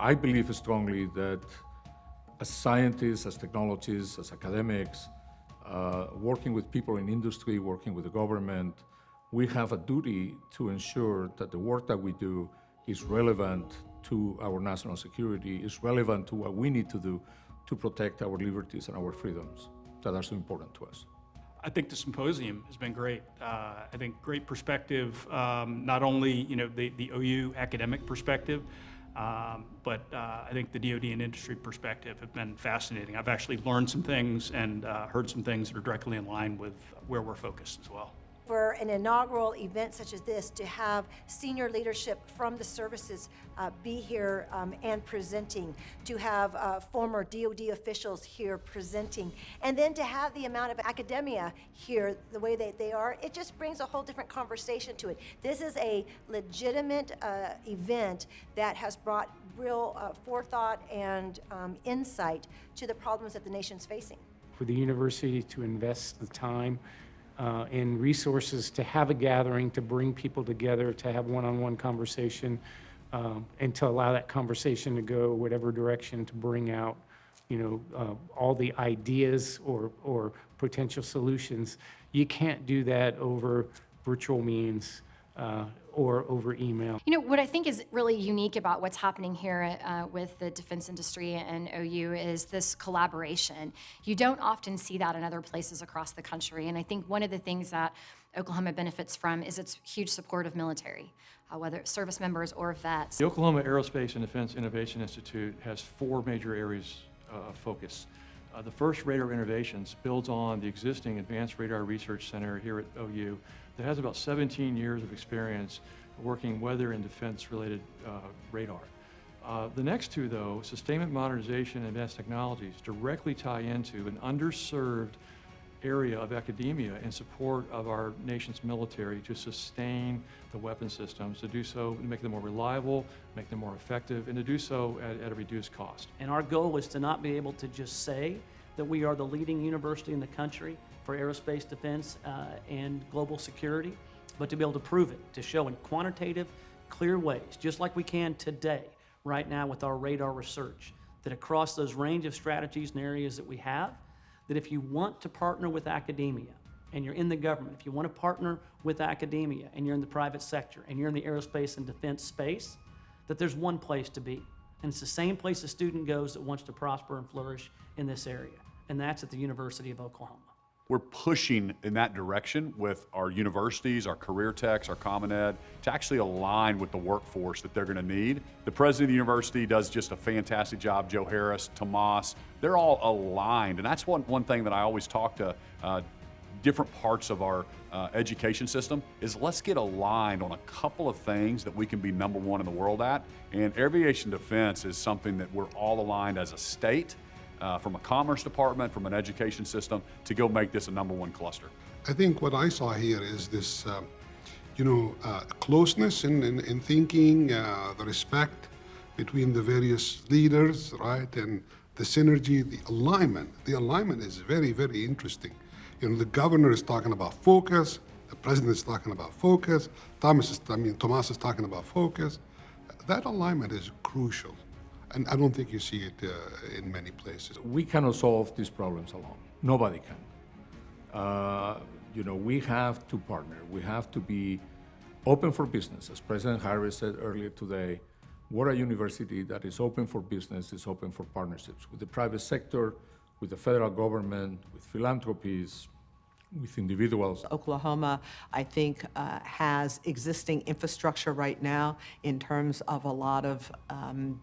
I believe strongly that as scientists, as technologists, as academics, working with people in industry, working with the government, we have a duty to ensure that the work that we do is relevant to our national security, is relevant to what we need to do to protect our liberties and our freedoms that are so important to us. I think the symposium has been great. I think great perspective, not only the OU academic perspective, but I think the DoD and industry perspective have been fascinating. I've actually learned some things and heard some things that are directly in line with where we're focused as well. For an inaugural event such as this, to have senior leadership from the services be here and presenting, to have former DoD officials here presenting, and then to have the amount of academia here the way that they are, it just brings a whole different conversation to it. This is a legitimate event that has brought real forethought and insight to the problems that the nation's facing. For the university to invest the time and resources to have a gathering, to bring people together, to have one-on-one conversation, and to allow that conversation to go whatever direction to bring out, all the ideas or potential solutions. You can't do that over virtual means or over email. What I think is really unique about what's happening here with the defense industry and OU is this collaboration. You don't often see that in other places across the country, and I think one of the things that Oklahoma benefits from is its huge support of military, whether it's service members or vets. The Oklahoma Aerospace and Defense Innovation Institute has 4 major areas of focus. The first, Radar Innovations, builds on the existing Advanced Radar Research Center here at OU that has about 17 years of experience working weather and defense-related radar. The next 2, though, Sustainment Modernization and Advanced Technologies, directly tie into an underserved area of academia in support of our nation's military to sustain the weapon systems, to do so, to make them more reliable, make them more effective, and to do so at a reduced cost. And our goal is to not be able to just say that we are the leading university in the country for aerospace defense and global security, but to be able to prove it, to show in quantitative, clear ways, just like we can today, right now with our radar research, that across those range of strategies and areas that we have, that if you want to partner with academia and you're in the government, if you want to partner with academia and you're in the private sector and you're in the aerospace and defense space, that there's one place to be. And it's the same place a student goes that wants to prosper and flourish in this area, and that's at the University of Oklahoma. We're pushing in that direction with our universities, our career techs, our Common Ed, to actually align with the workforce that they're going to need. The president of the university does just a fantastic job. Joe Harris, Tomas, they're all aligned. And that's one thing that I always talk to different parts of our education system is let's get aligned on a couple of things that we can be number 1 in the world at. And aviation defense is something that we're all aligned as a state, from a commerce department, from an education system, to go make this a number 1 cluster. I think what I saw here is this, closeness in thinking, the respect between the various leaders, right, and the synergy, the alignment. The alignment is very, very interesting. The governor is talking about focus, the president is talking about focus, Tomas is talking about focus. That alignment is crucial. And I don't think you see it in many places. We cannot solve these problems alone. Nobody can. We have to partner. We have to be open for business. As President Harris said earlier today, we're a university that is open for business, is open for partnerships with the private sector, with the federal government, with philanthropies, with individuals. Oklahoma, I think, has existing infrastructure right now in terms of a lot of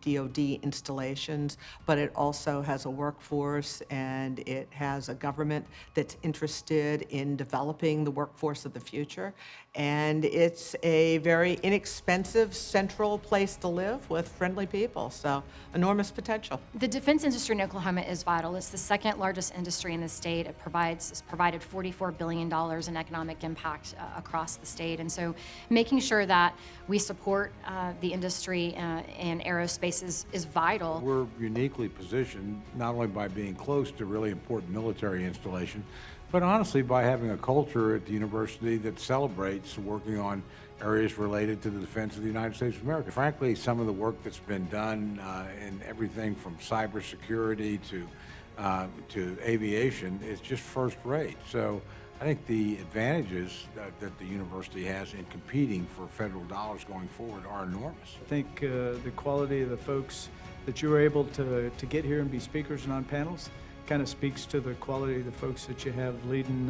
DoD installations, but it also has a workforce and it has a government that's interested in developing the workforce of the future. And it's a very inexpensive, central place to live with friendly people, so enormous potential. The defense industry in Oklahoma is vital. It's the 2nd largest industry in the state. It's provided $44 billion in economic impact across the state. And so making sure that we support the industry and aerospace is vital. We're uniquely positioned, not only by being close to really important military installation, but honestly by having a culture at the university that celebrates working on areas related to the defense of the United States of America. Frankly, some of the work that's been done in everything from cybersecurity to aviation is just first rate. So I think the advantages that the university has in competing for federal dollars going forward are enormous. I think the quality of the folks that you were able to get here and be speakers and on panels kind of speaks to the quality of the folks that you have leading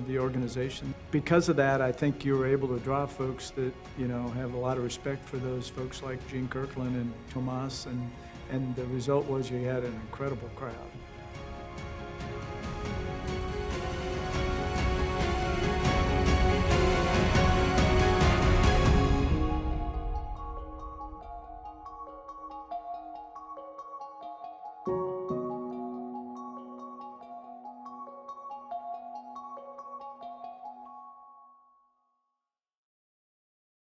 the organization. Because of that, I think you were able to draw folks that, you know, have a lot of respect for those folks like Gene Kirkland and Tomas, and the result was you had an incredible crowd.